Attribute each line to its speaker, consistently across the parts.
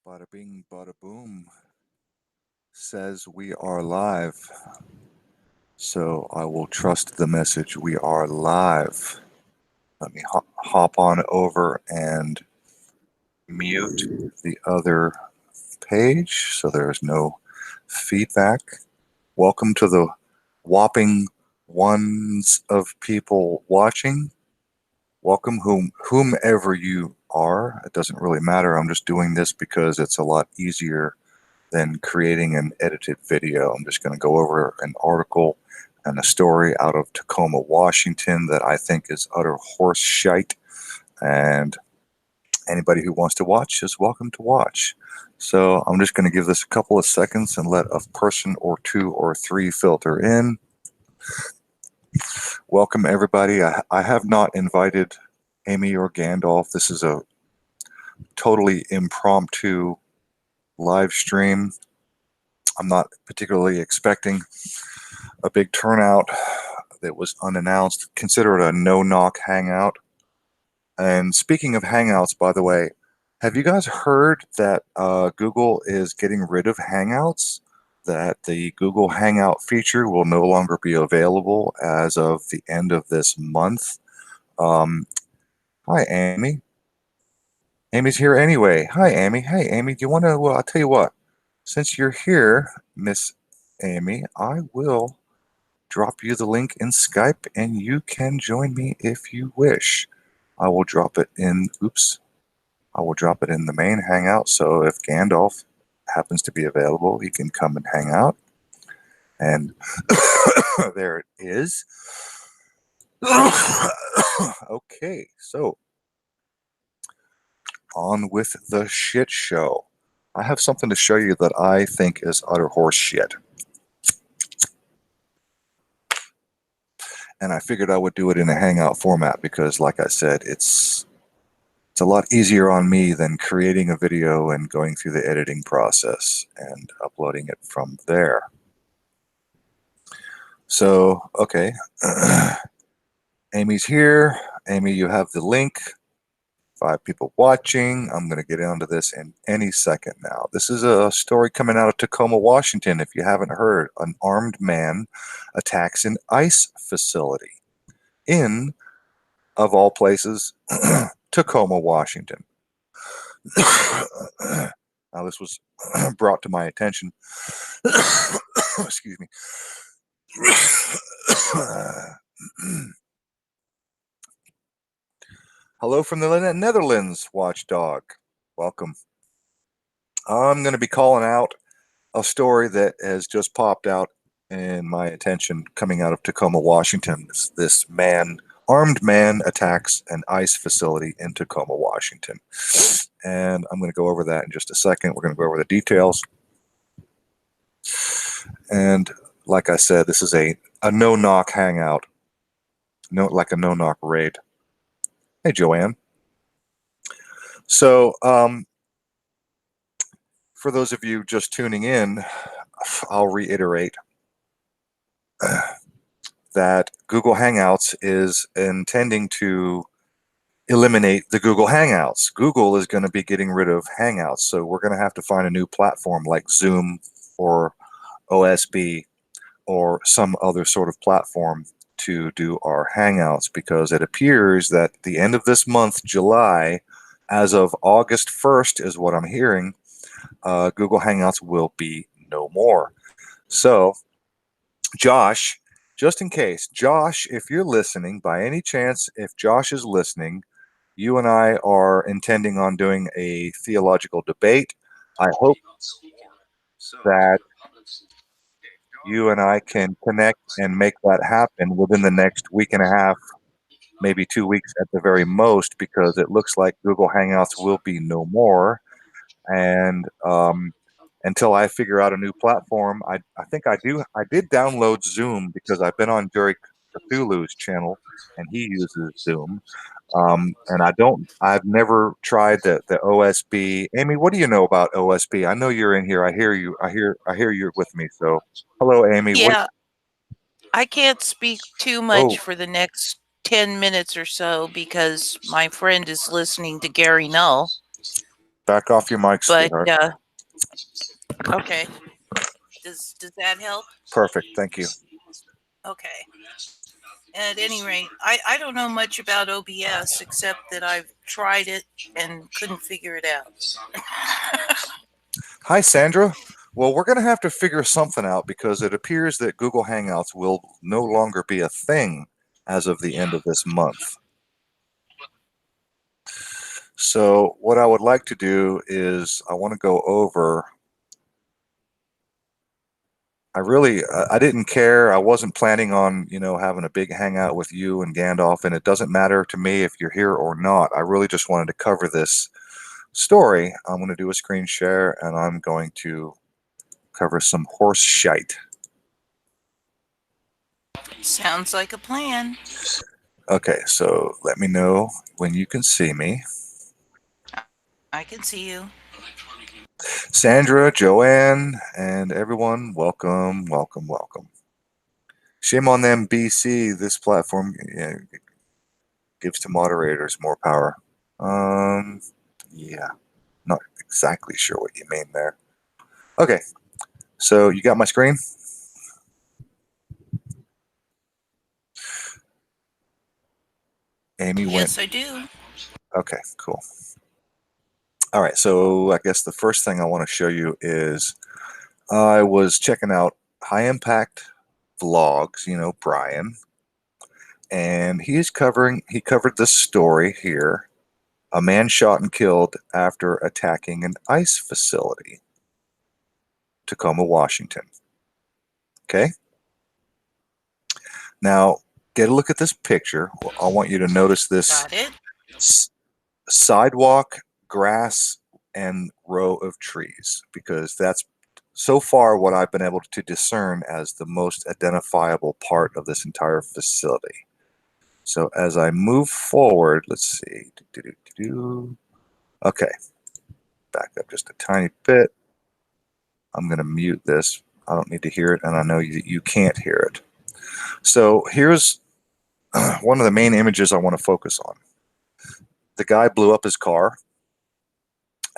Speaker 1: Bada bing, bada boom says we are live. So I will trust the message we are live. Let me hop on over and mute the other page so there's no feedback. Welcome to the whopping ones of people watching. Welcome, whomever you are. It doesn't really matter. I'm just doing this because it's a lot easier than creating an edited video. I'm just going to go over an article and a story out of Tacoma, Washington that I think is utter horse shite. And anybody who wants to watch is welcome to watch. So I'm just going to give this a couple of seconds and let a person or two or three filter in. Welcome, everybody. I have not invited Amy or Gandalf. This is a totally impromptu live stream. I'm not particularly expecting a big turnout that was unannounced. Consider it a no-knock hangout. And speaking of hangouts, by the way, have you guys heard that Google is getting rid of Hangouts? That the Google Hangout feature will no longer be available as of the end of this month. Hi, Amy. Amy's here anyway. Hi, Amy. Hey, Amy, do you want to, I'll tell you what, since you're here, Miss Amy, I will drop you the link in Skype and you can join me if you wish. I will drop it in, I will drop it in the main Hangout, so if Gandalf happens to be available, he can come and hang out. And there it is. Okay, so on with the shit show. I have something to show you that I think is utter horse shit. And I figured I would do it in a Hangout format because, like I said, it's a lot easier on me than creating a video and going through the editing process and uploading it from there. So, okay. Amy's here. Amy, you have the link. 5 people watching. I'm going to get onto this in any second now. This is a story coming out of Tacoma, Washington. If you haven't heard, an armed man attacks an ICE facility in, of all places, Tacoma, Washington. Now, this was brought to my attention. Excuse me. Hello from the Netherlands, Watchdog. Welcome. I'm going to be calling out a story that has just popped out in my attention coming out of Tacoma, Washington. This armed man attacks an ICE facility in Tacoma, Washington. And I'm going to go over that in just a second. We're going to go over the details. And like I said, this is a no-knock hangout. Like a no-knock raid. Hey, Joanne. So, for those of you just tuning in, I'll reiterate that Google Hangouts is intending to eliminate the Google Hangouts. Google is going to be getting rid of Hangouts, so we're going to have to find a new platform like Zoom or OSB or some other sort of platform to do our Hangouts, because it appears that the end of this month, July, as of August 1st is what I'm hearing, Google Hangouts will be no more. So, Josh, just in case, Josh, if you're listening, by any chance, if Josh is listening, you and I are intending on doing a theological debate. I hope that you and I can connect and make that happen within the next week and a half, maybe 2 weeks at the very most, because it looks like Google Hangouts will be no more. And until I figure out a new platform, I think I did download Zoom because I've been on Jerry Cthulhu's channel and he uses Zoom. And I've never tried the OSB. Amy, what do you know about OSB? I know you're in here. I hear you. I hear you're with me. So hello, Amy.
Speaker 2: Yeah, I can't speak too much
Speaker 1: Oh,
Speaker 2: for the next 10 minutes or so because my friend is listening to Gary Null.
Speaker 1: Back off your mic,
Speaker 2: but
Speaker 1: sweetheart.
Speaker 2: okay. Does that help?
Speaker 1: Perfect. Thank you.
Speaker 2: Okay. At any rate, I don't know much about OBS except that I've tried it and couldn't figure it out.
Speaker 1: Hi, Sandra. Well, we're going to have to figure something out because it appears that Google Hangouts will no longer be a thing as of the end of this month. So what I would like to do is I want to go over. I didn't care. I wasn't planning on, having a big hangout with you and Gandalf, and it doesn't matter to me if you're here or not. I really just wanted to cover this story. I'm going to do a screen share, and I'm going to cover some horse shite.
Speaker 2: Sounds like a plan.
Speaker 1: Okay, so let me know when you can see me.
Speaker 2: I can see you.
Speaker 1: Sandra, Joanne, and everyone, welcome, welcome, welcome. Shame on them, BC. This platform gives to moderators more power. Yeah, not exactly sure what you mean there. Okay, so you got my screen? Amy went.
Speaker 2: Yes, I do.
Speaker 1: Okay, cool. All right, so I guess the first thing I want to show you is I was checking out High Impact Vlogs, Brian, and he covered this story here. A man shot and killed after attacking an ICE facility, Tacoma, Washington. Okay? Now, get a look at this picture. I want you to notice this
Speaker 2: Got it.
Speaker 1: sidewalk, grass, and row of trees, because that's so far what I've been able to discern as the most identifiable part of this entire facility. So as I move forward, let's see. Okay, back up just a tiny bit. I'm going to mute this. I don't need to hear it, and I know you can't hear it. So here's one of the main images I want to focus on. The guy blew up his car,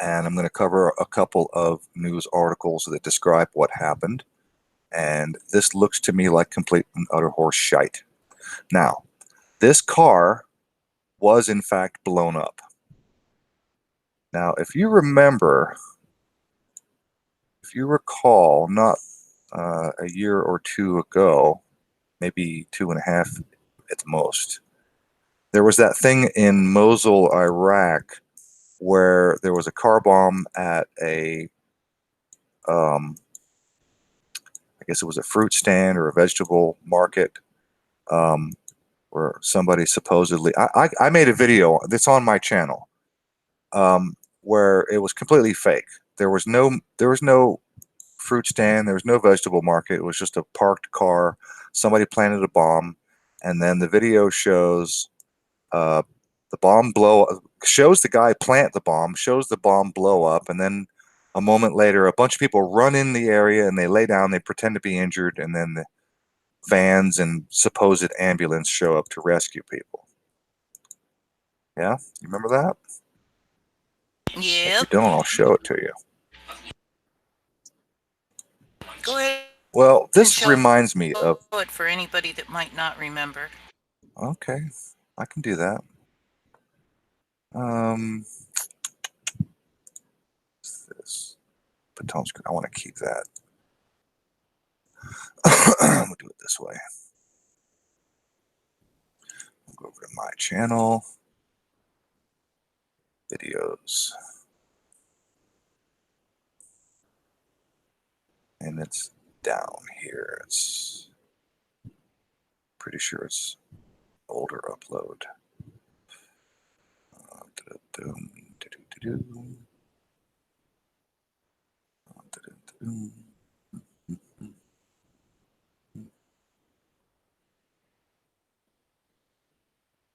Speaker 1: and I'm going to cover a couple of news articles that describe what happened. And this looks to me like complete and utter horse shite. Now, this car was in fact blown up. Now, if you recall, not a year or two ago, maybe 2.5 at the most, there was that thing in Mosul, Iraq, where there was a car bomb at I guess it was a fruit stand or a vegetable market, where somebody supposedly, I made a video that's on my channel, where it was completely fake. There was no fruit stand. There was no vegetable market. It was just a parked car. Somebody planted a bomb, and then the video shows the bomb shows the guy plant the bomb, shows the bomb blow up, and then a moment later, a bunch of people run in the area and they lay down. They pretend to be injured, and then the vans and supposed ambulance show up to rescue people. Yeah, you remember that?
Speaker 2: Yep.
Speaker 1: If you don't, I'll show it to you.
Speaker 2: Go ahead.
Speaker 1: Well, this reminds me of.
Speaker 2: Show it for anybody that might not remember.
Speaker 1: Okay, I can do that. This Patone screen. I want to keep that. We'll do it this way. I'll go over to my channel, videos, and it's down here. It's pretty sure it's older upload.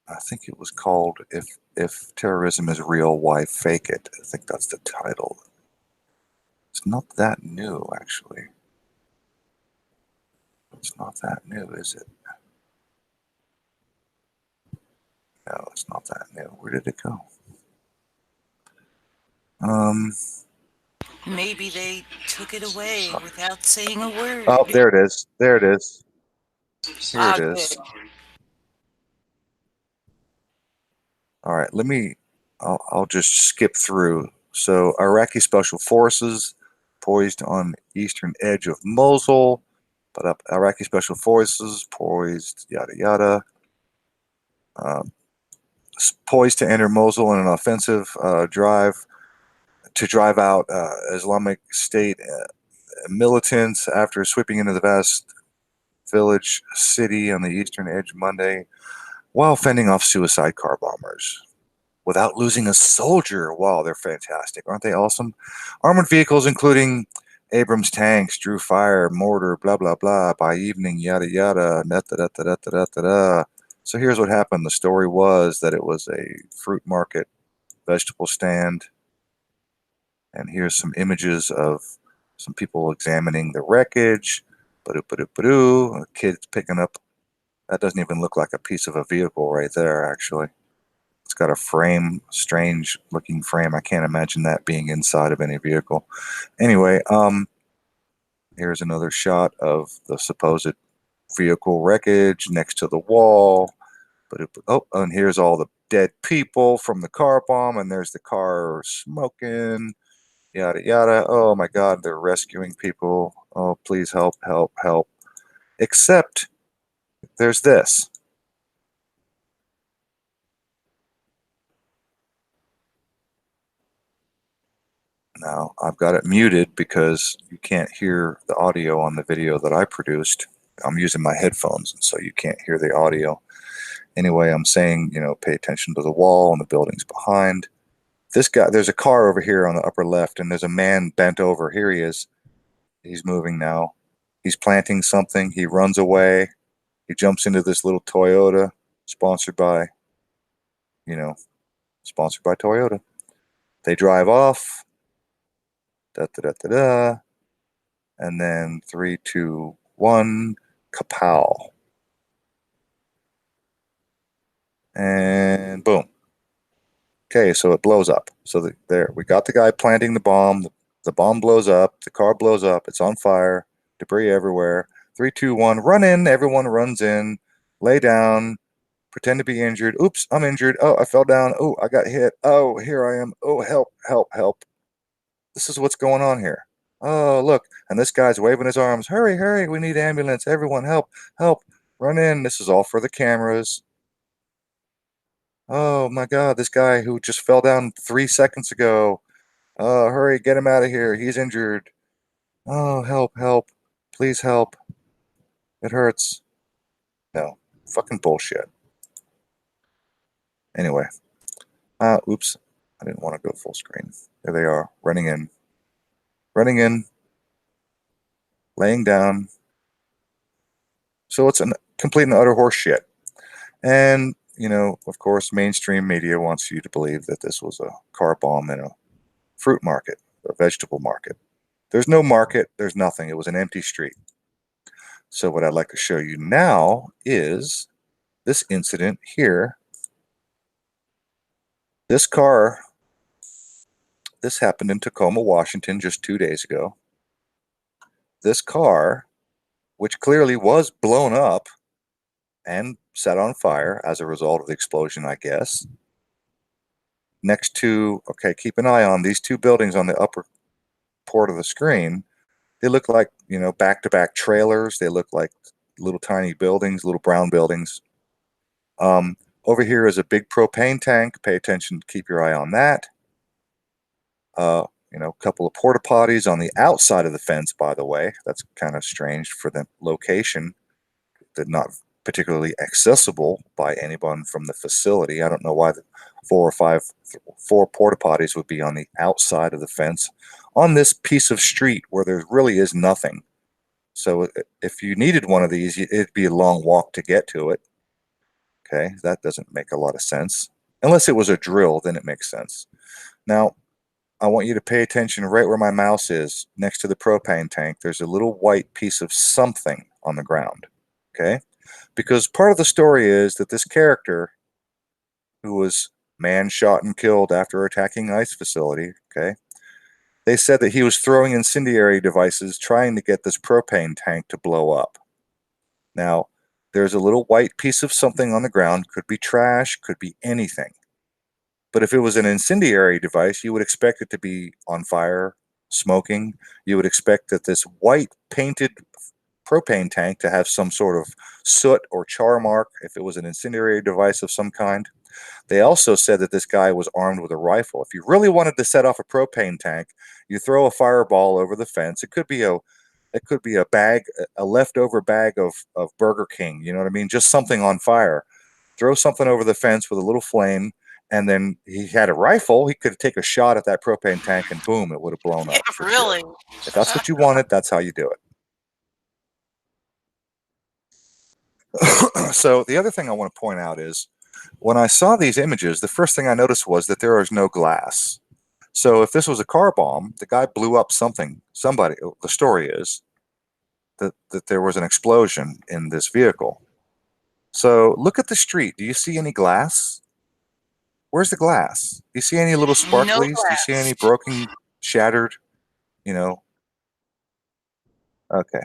Speaker 1: I think it was called "If Terrorism Is Real, Why Fake It?" I think that's the title. It's not that new, actually. It's not that new, is it? No, it's not that new. Where did it go?
Speaker 2: Maybe they took it away without saying a word.
Speaker 1: Oh, there it is. There it is. Here it
Speaker 2: Good.
Speaker 1: is. All right, I'll just skip through. So Iraqi Special Forces poised on eastern edge of Mosul, but up Iraqi Special Forces poised, yada yada. Poised to enter Mosul in an offensive drive to drive out Islamic State militants after sweeping into the vast village city on the eastern edge Monday, while fending off suicide car bombers without losing a soldier. Wow, they're fantastic. Aren't they awesome? Armored vehicles, including Abrams tanks, drew fire, mortar, blah, blah, blah. By evening, yada, yada. Da, da, da, da, da, da, da. So here's what happened. The story was that it was a fruit market, vegetable stand. And here's some images of some people examining the wreckage. A kid's picking up. That doesn't even look like a piece of a vehicle right there, actually. It's got a frame, strange looking frame. I can't imagine that being inside of any vehicle. Anyway, here's another shot of the supposed vehicle wreckage next to the wall. Oh, and here's all the dead people from the car bomb, and there's the car smoking, yada, yada. Oh my God, they're rescuing people. Oh, please help, help, help. Except there's this. Now, I've got it muted because you can't hear the audio on the video that I produced. I'm using my headphones, and so you can't hear the audio. Anyway, I'm saying, pay attention to the wall and the buildings behind. This guy, there's a car over here on the upper left, and there's a man bent over. Here he is. He's moving now. He's planting something. He runs away. He jumps into this little Toyota, sponsored by Toyota. They drive off. Da da da da da. And then 3, 2, 1, kapow. And boom. Okay, so it blows up. So there, we got the guy planting the bomb. The bomb blows up. The car blows up. It's on fire. Debris everywhere. 3, 2, 1, run in. Everyone runs in. Lay down. Pretend to be injured. Oops, I'm injured. Oh, I fell down. Oh, I got hit. Oh, here I am. Oh, help, help, help. This is what's going on here. Oh, look. And this guy's waving his arms. Hurry, hurry. We need ambulance. Everyone, help, help. Run in. This is all for the cameras. Oh, my God. This guy who just fell down 3 seconds ago. Oh, hurry. Get him out of here. He's injured. Oh, help, help. Please help. It hurts. No. Fucking bullshit. Anyway. Oops. I didn't want to go full screen. There they are. Running in. Running in. Laying down. So it's a complete and utter horse shit. And, of course, mainstream media wants you to believe that this was a car bomb in a fruit market, a vegetable market. There's no market. There's nothing. It was an empty street. So what I'd like to show you now is this incident here. This happened in Tacoma, Washington, just 2 days ago. This car, which clearly was blown up and set on fire as a result of the explosion, I guess. Next to, okay, keep an eye on these two buildings on the upper port of the screen. They look like, back-to-back trailers. They look like little tiny buildings, little brown buildings. Over here is a big propane tank. Pay attention, keep your eye on that. A couple of porta potties on the outside of the fence, by the way. That's kind of strange for the location. They're not particularly accessible by anyone from the facility. I don't know why the 4 porta potties would be on the outside of the fence on this piece of street where there really is nothing. So if you needed one of these, it'd be a long walk to get to it. Okay, that doesn't make a lot of sense. Unless it was a drill, then it makes sense. Now, I want you to pay attention right where my mouse is, next to the propane tank. There's a little white piece of something on the ground. Okay? Because part of the story is that this character, who was man shot and killed after attacking ICE facility, Okay. They said that he was throwing incendiary devices trying to get this propane tank to blow up. Now, there's a little white piece of something on the ground, could be trash, could be anything. But if it was an incendiary device, you would expect it to be on fire, smoking. You would expect that this white painted propane tank to have some sort of soot or char mark if it was an incendiary device of some kind. They also said that this guy was armed with a rifle. If you really wanted to set off a propane tank, you throw a fireball over the fence. It could be a bag, a leftover bag of Burger King. You know what I mean? Just something on fire. Throw something over the fence with a little flame, and then he had a rifle. He could take a shot at that propane tank, and boom, it would have blown
Speaker 2: Yeah,
Speaker 1: up for sure.
Speaker 2: really.
Speaker 1: If that's what you wanted, that's how you do it. So the other thing I want to point out is when I saw these images, the first thing I noticed was that there is no glass. So if this was a car bomb, the guy blew up something. The story is that there was an explosion in this vehicle. So look at the street. Do you see any glass? Where's the glass? Do you see any little
Speaker 2: No
Speaker 1: sparklies? Do you see any
Speaker 2: glass.
Speaker 1: broken, shattered, you know? Okay.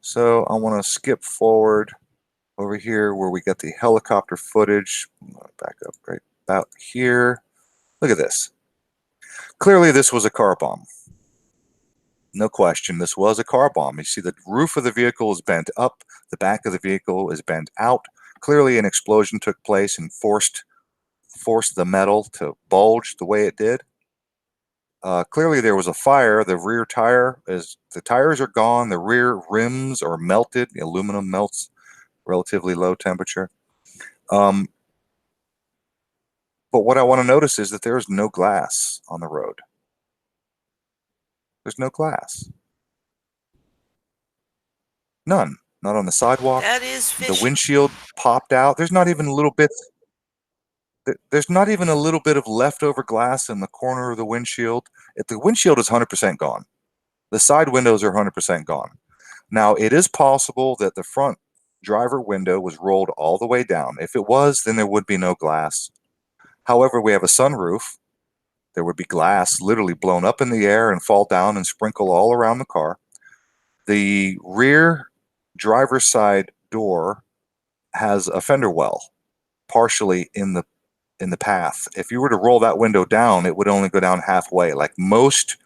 Speaker 1: So I want to skip forward over here where we get the helicopter footage. I'm going to back up right about here. Look at this. Clearly this was a car bomb. No question, this was a car bomb. You see the roof of the vehicle is bent up, the back of the vehicle is bent out. Clearly an explosion took place and forced the metal to bulge the way it did. Clearly there was a fire. The tires are gone, the rear rims are melted, the aluminum melts relatively low temperature. But what I want to notice is that there is no glass on the road. There's no glass. None. Not on the sidewalk.
Speaker 2: That is
Speaker 1: The
Speaker 2: fishy.
Speaker 1: windshield popped out. There's not even a little bit. There's not even a little bit of leftover glass in the corner of the windshield. The windshield is 100% gone. The side windows are 100% gone. Now, it is possible that the front driver window was rolled all the way down. If it was, then there would be no glass. However, we have a sunroof. There would be glass literally blown up in the air and fall down and sprinkle all around the car. The rear driver's side door has a fender well partially in the path. If you were to roll that window down, it would only go down halfway. Like most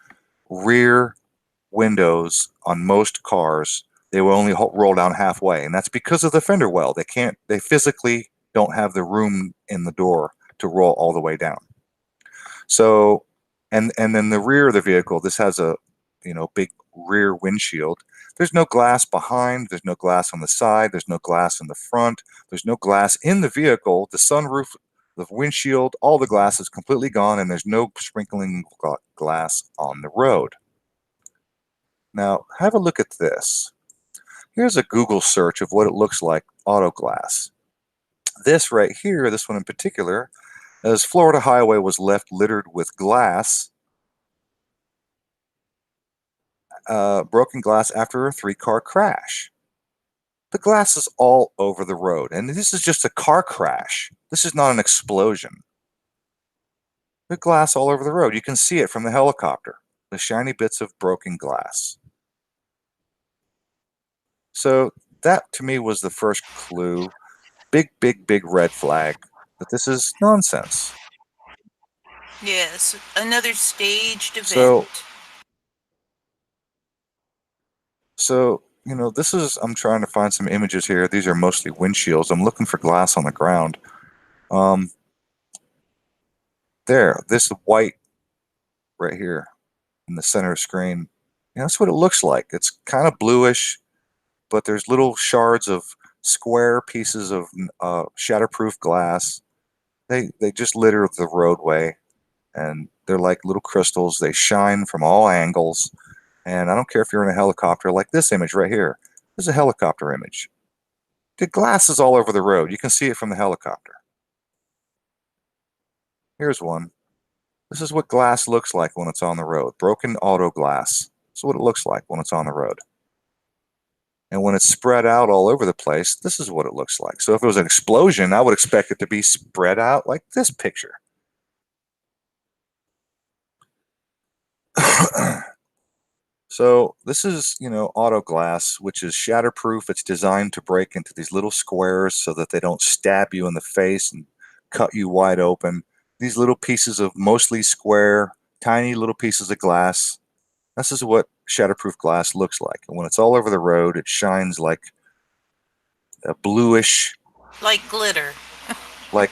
Speaker 1: rear windows on most cars, they will only roll down halfway, and that's because of the fender well. They physically don't have the room in the door to roll all the way down. So, and then the rear of the vehicle, this has a big rear windshield. There's no glass behind, there's no glass on the side, there's no glass in the front, there's no glass in the vehicle. The sunroof, the windshield, all the glass is completely gone, and there's no sprinkling glass on the road. Now, have a look at this. Here's a Google search of what it looks like, auto glass. This right here, this one in particular, as Florida highway was left littered with glass, broken glass after a 3-car crash. The glass is all over the road, and this is just a car crash. This is not an explosion. The glass all over the road. You can see it from the helicopter, the shiny bits of broken glass. So that to me was the first clue. Big, big, big red flag that this is nonsense.
Speaker 2: Yes, another staged event.
Speaker 1: So I'm trying to find some images here. These are mostly windshields. I'm looking for glass on the ground. This white right here in the center screen. That's what it looks like. It's kind of bluish, but there's little shards of square pieces of shatterproof glass. They just litter the roadway, and they're like little crystals. They shine from all angles. And I don't care if you're in a helicopter, like this image right here. This is a helicopter image. The glass is all over the road. You can see it from the helicopter. Here's one. This is what glass looks like when it's on the road. Broken auto glass. This is what it looks like when it's on the road. And when it's spread out all over the place, this is what it looks like. So if it was an explosion, I would expect it to be spread out like this picture. So this is, auto glass, which is shatterproof. It's designed to break into these little squares so that they don't stab you in the face and cut you wide open. These little pieces of mostly square, tiny little pieces of glass. This is what shatterproof glass looks like. And when it's all over the road, it shines like a bluish,
Speaker 2: Like glitter.
Speaker 1: like,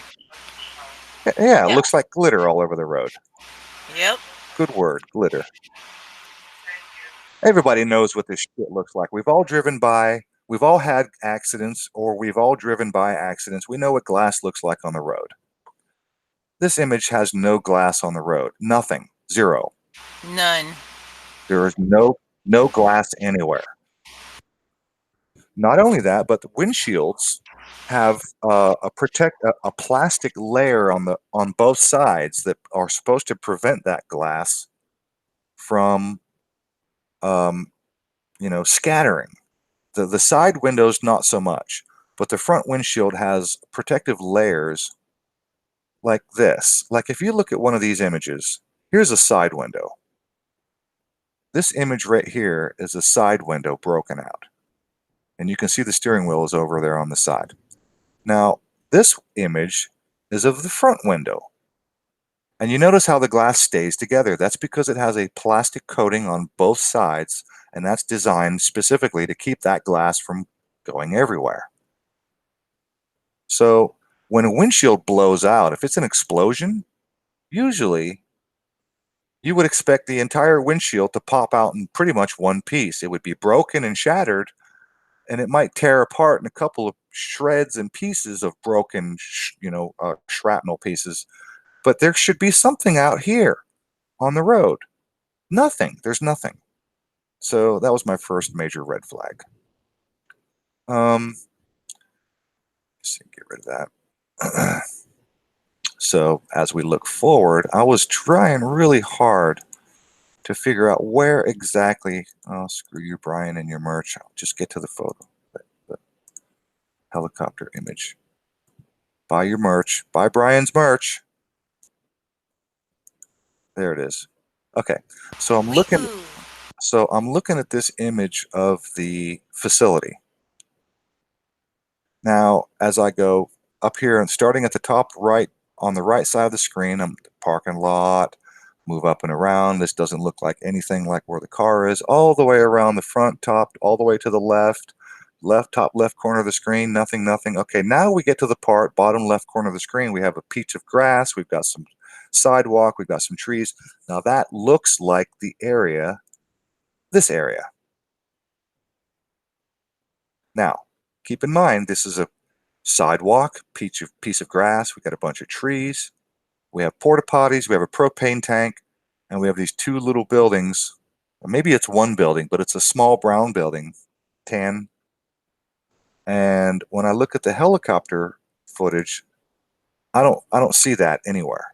Speaker 1: yeah, it looks like glitter all over the road.
Speaker 2: Yep.
Speaker 1: Good word, glitter. Everybody knows what this shit looks like. We've all had accidents, or we've all driven by accidents. We know what glass looks like on the road. This image has no glass on the road. Nothing. Zero.
Speaker 2: None.
Speaker 1: There is no glass anywhere. Not only that, but the windshields have a plastic layer on both sides that are supposed to prevent that glass from scattering. The side windows not so much, but the front windshield has protective layers like this. Like if you look at one of these images, here's a side window. This image right here is a side window broken out. And you can see the steering wheel is over there on the side. Now, this image is of the front window. And you notice how the glass stays together. That's because it has a plastic coating on both sides, and that's designed specifically to keep that glass from going everywhere. So when a windshield blows out, if it's an explosion, usually you would expect the entire windshield to pop out in pretty much one piece. It would be broken and shattered, and it might tear apart in a couple of shreds and pieces of broken, shrapnel pieces. But there should be something out here on the road. Nothing. There's nothing. So that was my first major red flag. Let's see, get rid of that. So as we look forward, I was trying really hard to figure out where exactly. Oh, screw you, Brian, and your merch. I'll just get to the photo, the helicopter image. Buy your merch. Buy Brian's merch. There it is. Okay, so I'm looking.
Speaker 2: Wee-hoo.
Speaker 1: So I'm looking at this image of the facility. Now, as I go up here and starting at the top right, on the right side of the screen, I'm the parking lot, move up and around. This doesn't look like anything like where the car is. All the way around the front, top, all the way to the left, top left corner of the screen, nothing. Okay, now we get to the part, bottom left corner of the screen. We have a piece of grass. We've got some sidewalk. We've got some trees. Now that looks like the area, this area. Now, keep in mind, this is a sidewalk, piece of grass. We got a bunch of trees. We have porta potties. We have a propane tank, and we have these two little buildings. Or maybe it's one building, but it's a small brown building, tan. And when I look at the helicopter footage, I don't see that anywhere.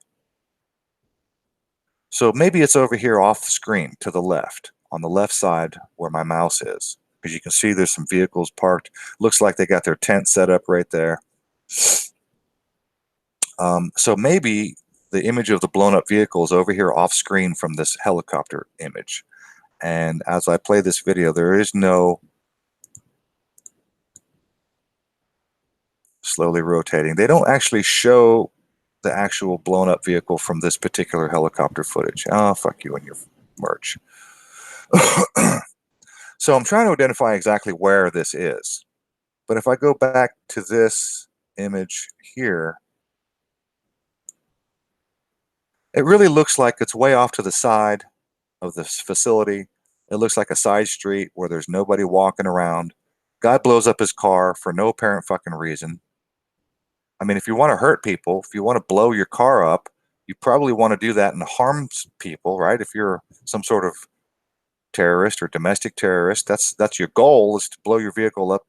Speaker 1: So maybe it's over here off the screen to the left, on the left side where my mouse is. Because you can see there's some vehicles parked. Looks like they got their tent set up right there. So maybe the image of the blown up vehicle is over here off screen from this helicopter image. And as I play this video, there is no slowly rotating. They don't actually show the actual blown up vehicle from this particular helicopter footage. Oh, fuck you and your merch. So I'm trying to identify exactly where this is. But if I go back to this image here, it really looks like it's way off to the side of this facility. It looks like a side street where there's nobody walking around. Guy blows up his car for no apparent fucking reason. I mean, if you want to hurt people, if you want to blow your car up, you probably want to do that and harm people, right? If you're some sort of terrorist or domestic terrorist, that's your goal, is to blow your vehicle up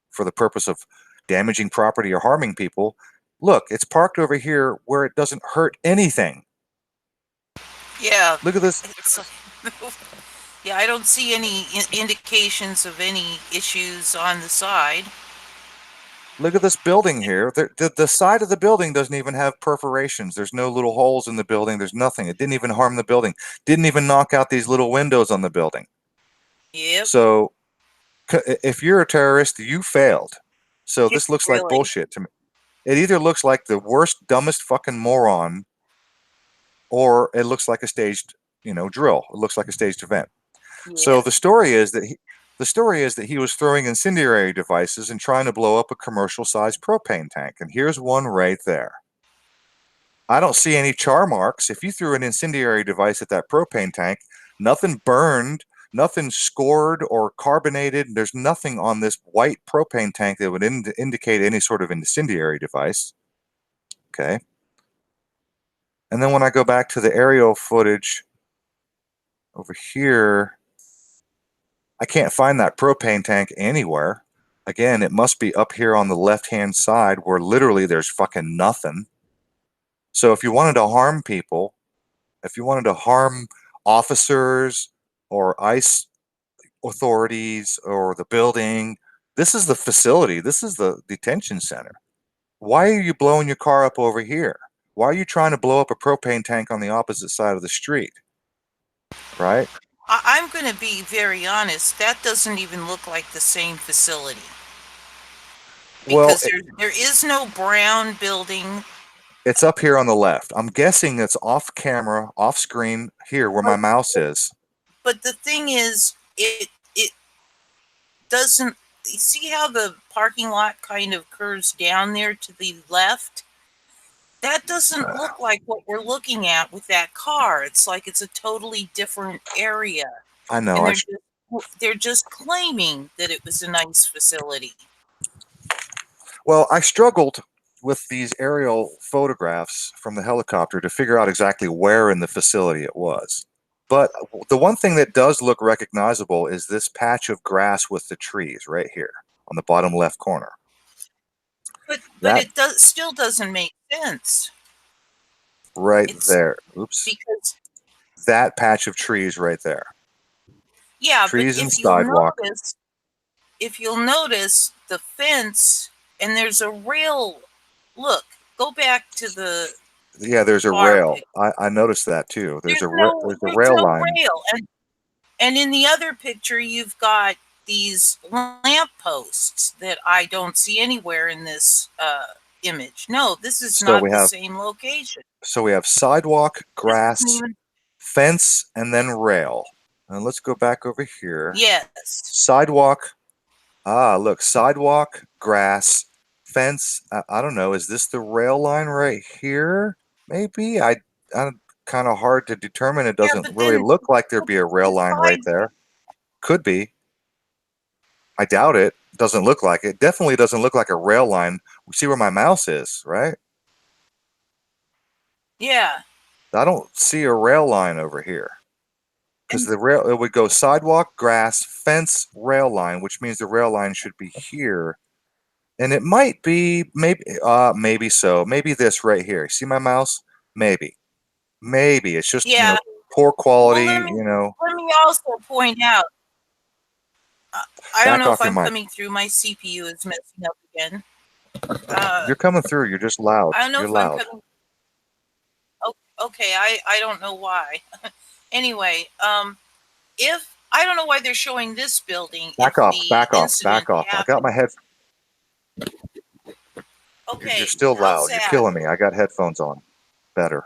Speaker 1: for the purpose of damaging property or harming people. Look, it's parked over here where it doesn't hurt anything.
Speaker 2: Yeah.
Speaker 1: Look at this.
Speaker 2: Yeah, I don't see any indications of any issues on the side.
Speaker 1: Look at this building here. The side of the building doesn't even have perforations. There's no little holes in the building. There's nothing. It didn't even harm the building. Didn't even knock out these little windows on the building.
Speaker 2: Yep.
Speaker 1: So if you're a terrorist, you failed. So this looks like
Speaker 2: Really.
Speaker 1: bullshit to me. It either looks like the worst, dumbest fucking moron, or it looks like a staged, drill. It looks like a staged event. So
Speaker 2: Yeah.
Speaker 1: the story is that he was throwing incendiary devices and trying to blow up a commercial-sized propane tank. And here's one right there. I don't see any char marks. If you threw an incendiary device at that propane tank, nothing burned, nothing scored or carbonated. There's nothing on this white propane tank that would indicate any sort of incendiary device. Okay. And then when I go back to the aerial footage over here, I can't find that propane tank anywhere. Again, it must be up here on the left-hand side where literally there's fucking nothing. So if you wanted to harm people, if you wanted to harm officers or ICE authorities or the building, this is the facility. This is the detention center. Why are you blowing your car up over here? Why are you trying to blow up a propane tank on the opposite side of the street? Right?
Speaker 2: I'm going to be very honest. That doesn't even look like the same facility.
Speaker 1: Well,
Speaker 2: Because there is no brown building.
Speaker 1: it's up here on the left. I'm guessing it's off camera, off screen here where my mouse is.
Speaker 2: But the thing is, it doesn't. You see how the parking lot kind of curves down there to the left? That doesn't look like what we're looking at with that car. It's like it's a totally different area.
Speaker 1: I know.
Speaker 2: And they're just claiming that it was a nice facility.
Speaker 1: Well, I struggled with these aerial photographs from the helicopter to figure out exactly where in the facility it was. But the one thing that does look recognizable is this patch of grass with the trees right here on the bottom left corner.
Speaker 2: But it still doesn't make sense.
Speaker 1: Right there. Oops.
Speaker 2: Because
Speaker 1: that patch of trees right there.
Speaker 2: Yeah,
Speaker 1: trees
Speaker 2: but
Speaker 1: and sidewalk.
Speaker 2: If you'll notice the fence, and there's a rail. Look, go back to the.
Speaker 1: Yeah, there's a rail. I noticed that too. There's a rail line.
Speaker 2: And in the other picture, you've got these lamp posts that I don't see anywhere in this image. No, this is not the same location.
Speaker 1: So we have sidewalk, grass, fence, and then rail. And let's go back over here.
Speaker 2: Yes.
Speaker 1: Sidewalk. Look, sidewalk, grass, fence. I don't know. Is this the rail line right here? Maybe. I'm kind of hard to determine. It doesn't really look like there'd be a rail line right there. Could be. I doubt it. Doesn't look like it. Definitely doesn't look like a rail line. We see where my mouse is, right?
Speaker 2: Yeah.
Speaker 1: I don't see a rail line over here. Because the rail, it would go sidewalk, grass, fence, rail line, which means the rail line should be here. And it might be, maybe so. Maybe this right here. See my mouse? Maybe. It's just, poor quality,
Speaker 2: Let me also point out, I don't know if I'm coming through. My CPU is messing up again.
Speaker 1: You're coming through. You're just loud.
Speaker 2: I don't know
Speaker 1: You're
Speaker 2: if
Speaker 1: loud.
Speaker 2: I'm coming. Okay, I don't know why. Anyway, if I don't know why they're showing this building.
Speaker 1: Back off. I got my head.
Speaker 2: Okay.
Speaker 1: You're still loud. You're killing me. I got headphones on. Better.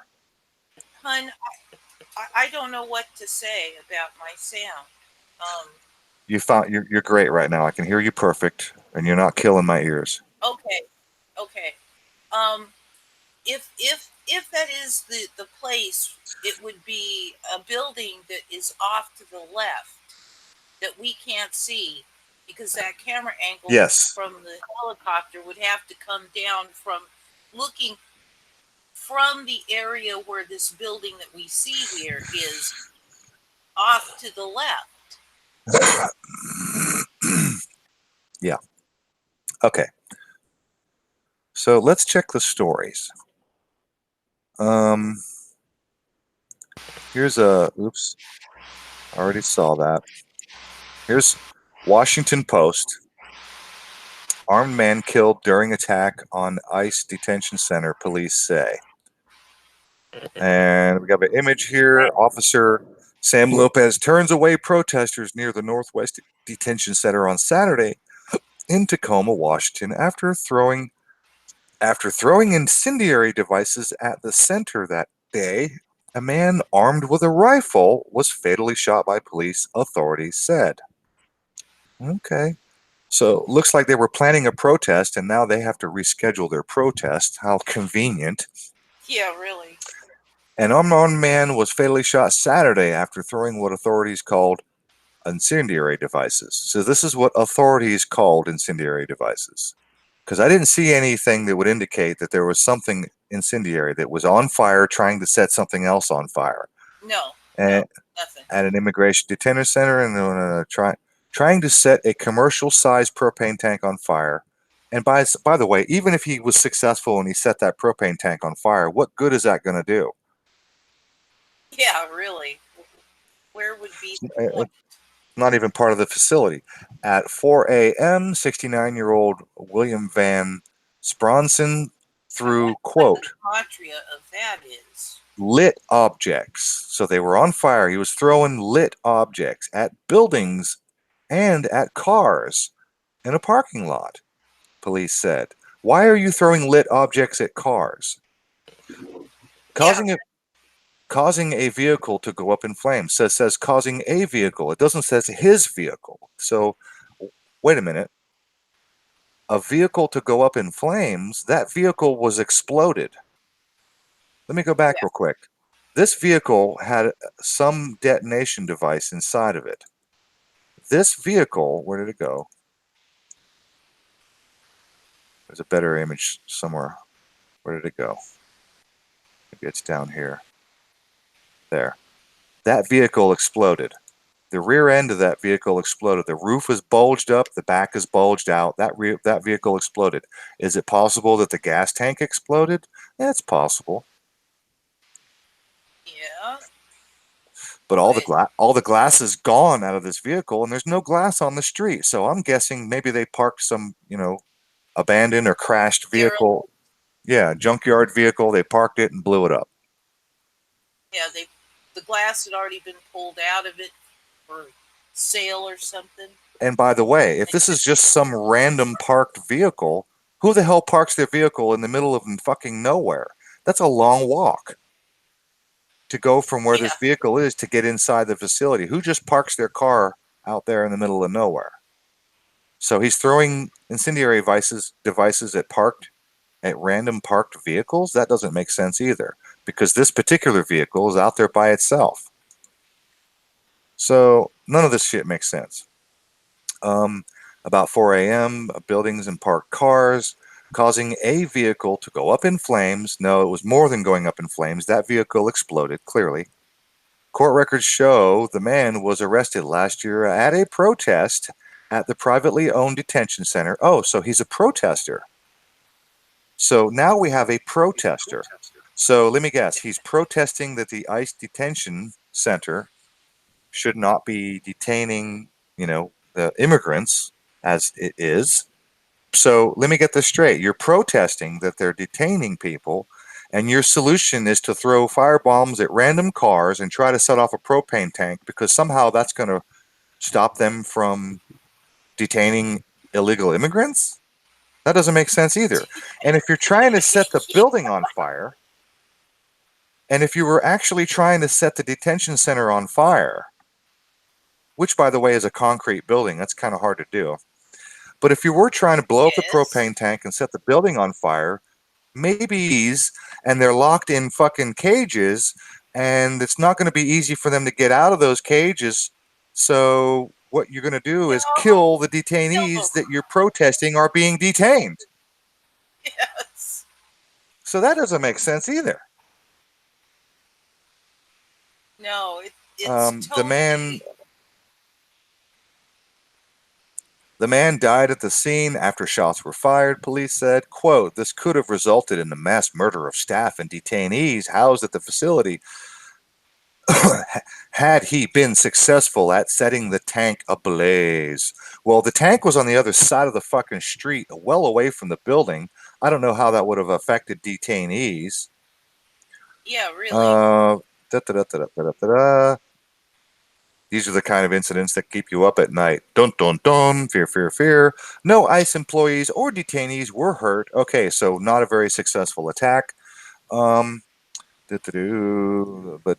Speaker 2: Hun, I don't know what to say about my sound.
Speaker 1: You're great right now. I can hear you perfect, and you're not killing my ears.
Speaker 2: Okay. If that is the place, it would be a building that is off to the left that we can't see because that camera angle from the helicopter would have to come down from looking from the area where this building that we see here is off to the left.
Speaker 1: Yeah. Okay. So let's check the stories. Here's oops, I already saw that. Here's Washington Post. Armed man killed during attack on ICE detention center, police say. And we got an image here. Officer Sam Lopez turns away protesters near the Northwest Detention Center on Saturday in Tacoma, Washington, after throwing incendiary devices at the center that day. A man armed with a rifle was fatally shot by police, authorities said. Okay. So looks like they were planning a protest and now they have to reschedule their protest. How convenient.
Speaker 2: Yeah, really.
Speaker 1: An unarmed man was fatally shot Saturday after throwing what authorities called incendiary devices. So this is what authorities called incendiary devices. Because I didn't see anything that would indicate that there was something incendiary that was on fire trying to set something else on fire.
Speaker 2: No,
Speaker 1: And
Speaker 2: nothing.
Speaker 1: at an immigration detention center and trying to set a commercial-sized propane tank on fire. And by the way, even if he was successful and he set that propane tank on fire, what good is that going to do?
Speaker 2: Yeah, really. Where would be the point?
Speaker 1: Not even part of the facility. At 4 a.m., 69-year-old William Van Spronson threw, quote,
Speaker 2: the contra of that is
Speaker 1: lit objects. So they were on fire. He was throwing lit objects at buildings and at cars in a parking lot, police said. Why are you throwing lit objects at cars? Causing a vehicle to go up in flames. Says causing a vehicle. It doesn't say his vehicle. So wait a minute. A vehicle to go up in flames, that vehicle was exploded. Let me go back real quick. This vehicle had some detonation device inside of it. This vehicle, where did it go? There's a better image somewhere. Where did it go? Maybe it's down here. There. That vehicle exploded. The rear end of that vehicle exploded. The roof is bulged up. The back is bulged out. That vehicle exploded. Is it possible that the gas tank exploded? Yeah, it's possible.
Speaker 2: Yeah.
Speaker 1: But all the glass is gone out of this vehicle, and there's no glass on the street. So I'm guessing maybe they parked some, abandoned or crashed vehicle. Yeah, junkyard vehicle. They parked it and blew it up.
Speaker 2: Yeah, the glass had already been pulled out of it for sale or something.
Speaker 1: And by the way, if this is just some random parked vehicle, who the hell parks their vehicle in the middle of fucking nowhere? That's a long walk to go from where this vehicle is to get inside the facility. Who just parks their car out there in the middle of nowhere? So he's throwing incendiary devices at random parked vehicles? That doesn't make sense either, because this particular vehicle is out there by itself. So none of this shit makes sense. About 4 a.m., buildings and parked cars, causing a vehicle to go up in flames. No, it was more than going up in flames. That vehicle exploded, clearly. Court records show the man was arrested last year at a protest at the privately owned detention center. Oh, so he's a protester. So now we have a protester. So let me guess. He's protesting that the ICE detention center should not be detaining, the immigrants as it is. So let me get this straight. You're protesting that they're detaining people, and your solution is to throw firebombs at random cars and try to set off a propane tank because somehow that's going to stop them from detaining illegal immigrants? That doesn't make sense either. And if you're trying to set the building on fire, and if you were actually trying to set the detention center on fire, which, by the way, is a concrete building, that's kind of hard to do. But if you were trying to blow up the propane tank and set the building on fire, maybe and they're locked in fucking cages, and it's not going to be easy for them to get out of those cages. So what you're going to do is kill the detainees that you're protesting are being detained.
Speaker 2: Yes.
Speaker 1: So that doesn't make sense either.
Speaker 2: No, it's
Speaker 1: totally... The man died at the scene after shots were fired, police said. Quote, this could have resulted in the mass murder of staff and detainees housed at the facility. had he been successful at setting the tank ablaze. Well, the tank was on the other side of the fucking street, well away from the building. I don't know how that would have affected detainees.
Speaker 2: Yeah, really.
Speaker 1: Da-da-da-da-da-da-da. These are the kind of incidents that keep you up at night. Dun dun dun, fear, fear, fear. No ICE employees or detainees were hurt. Okay, so not a very successful attack. But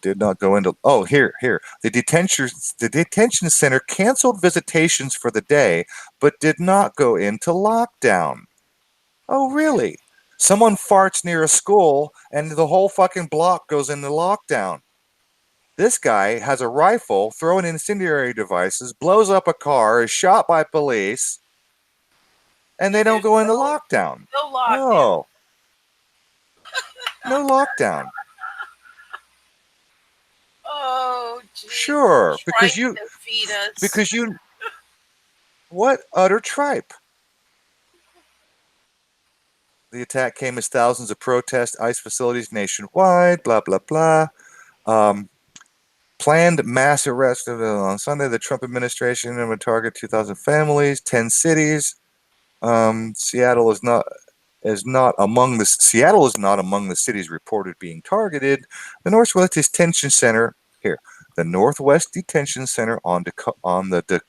Speaker 1: did not go into. Oh, here. The detention center canceled visitations for the day, but did not go into lockdown. Oh, really? Someone farts near a school, and the whole fucking block goes into lockdown. This guy has a rifle, throwing incendiary devices, blows up a car, is shot by police, and they don't go into lockdown.
Speaker 2: No lockdown.
Speaker 1: Oh, no lockdown.
Speaker 2: Oh, geez.
Speaker 1: Sure, because
Speaker 2: Trying to feed us.
Speaker 1: What utter tripe. The attack came as thousands of protest ICE facilities nationwide, blah, blah, blah. Planned mass arrest on Sunday. The Trump administration would target 2,000 families, 10 cities. Seattle is not among the cities reported being targeted. The Northwest Detention Center on the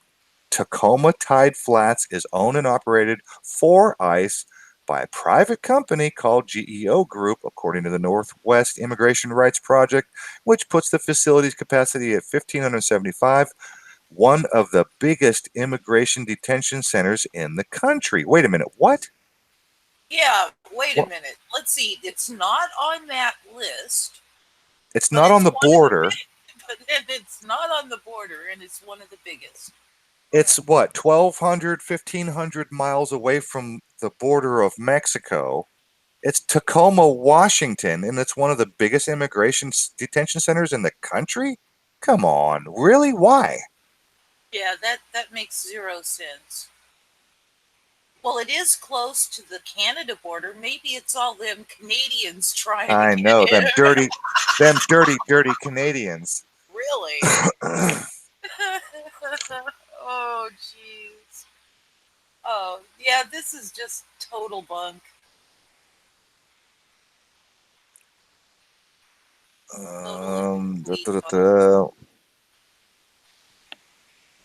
Speaker 1: Tacoma Tide Flats is owned and operated for ICE by a private company called GEO Group, according to the Northwest Immigration Rights Project, which puts the facility's capacity at 1,575, one of the biggest immigration detention centers in the country. Wait a minute, what?
Speaker 2: Yeah, wait a minute. Let's see. It's not on that list.
Speaker 1: It's not on the border.
Speaker 2: But it's not on the border, and it's one of the biggest.
Speaker 1: It's what, 1,200, 1,500 miles away from the border of Mexico. It's Tacoma, Washington, and it's one of the biggest immigration detention centers in the country? Come on, really? Why?
Speaker 2: Yeah, that makes zero sense. Well, it is close to the Canada border. Maybe it's all them Canadians trying
Speaker 1: I
Speaker 2: to
Speaker 1: know,
Speaker 2: get in.
Speaker 1: them dirty Canadians.
Speaker 2: Really? Oh, jeez. Oh, yeah, this is just total bunk.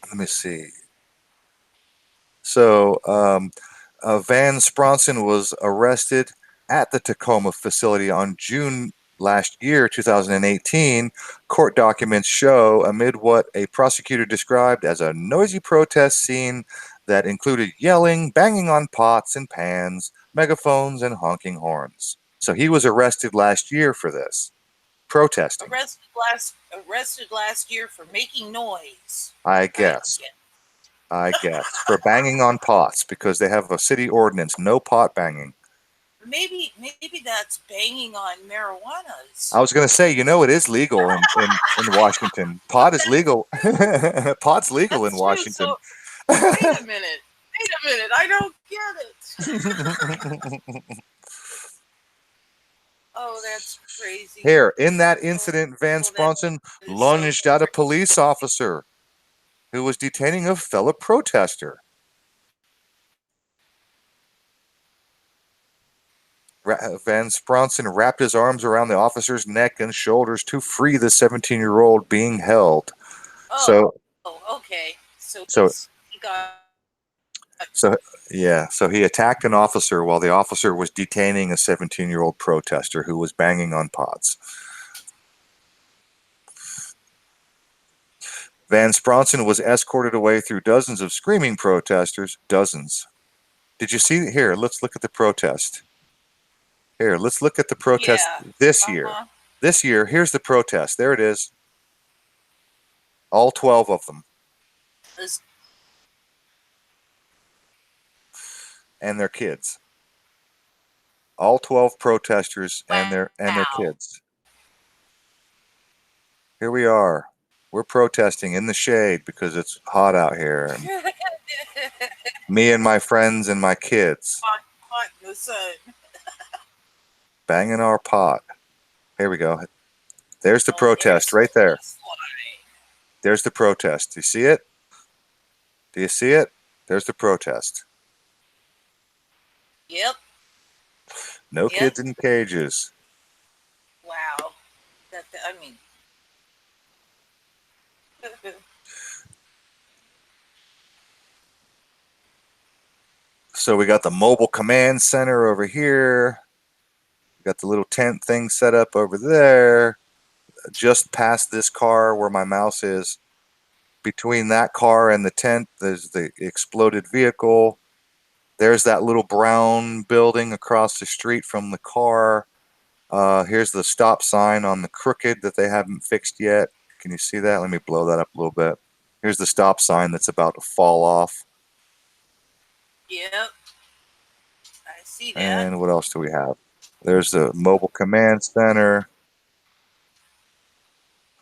Speaker 1: Let me see. So, Van Spronson was arrested at the Tacoma facility on June last year, 2018. Court documents show amid what a prosecutor described as a noisy protest scene that included yelling, banging on pots and pans, megaphones, and honking horns. So he was arrested last year for this, protesting.
Speaker 2: Arrested last year for making noise.
Speaker 1: I guess, for banging on pots, because they have a city ordinance, no pot banging.
Speaker 2: Maybe that's banging on marijuanas.
Speaker 1: I was going to say, it is legal in Washington. Pot is legal. Pot's legal in Washington.
Speaker 2: So, wait a minute. I don't get it. Oh, that's crazy.
Speaker 1: Here, in that incident, Van Spronson lunged at a police officer who was detaining a fellow protester. Van Spronson wrapped his arms around the officer's neck and shoulders to free the 17-year-old being held.
Speaker 2: Oh, okay. So he got.
Speaker 1: So he attacked an officer while the officer was detaining a 17-year-old protester who was banging on pots. Van Spronson was escorted away through dozens of screaming protesters. Dozens. Did you see? Here, let's look at the protest. Here, let's look at the protest this year. This year, here's the protest. There it is. All 12 of them. And their kids. All 12 protesters and their kids. Here we are. We're protesting in the shade because it's hot out here. And me and my friends and my kids.
Speaker 2: Hot in the sun.
Speaker 1: Banging our pot. Here we go. There's the
Speaker 2: Oh,
Speaker 1: protest
Speaker 2: there's
Speaker 1: right there.
Speaker 2: police line.
Speaker 1: There's the protest. Do you see it? Do you see it? There's the protest.
Speaker 2: Yep.
Speaker 1: No
Speaker 2: Yep.
Speaker 1: kids in cages.
Speaker 2: Wow. I mean.
Speaker 1: So we got the mobile command center over here. We got the little tent thing set up over there. Just past this car where my mouse is. Between that car and the tent, there's the exploded vehicle. There's that little brown building across the street from the car. Here's the stop sign on the crooked that they haven't fixed yet. Can you see that? Let me blow that up a little bit. Here's the stop sign that's about to fall off.
Speaker 2: Yep. I see that.
Speaker 1: And what else do we have? There's the mobile command center.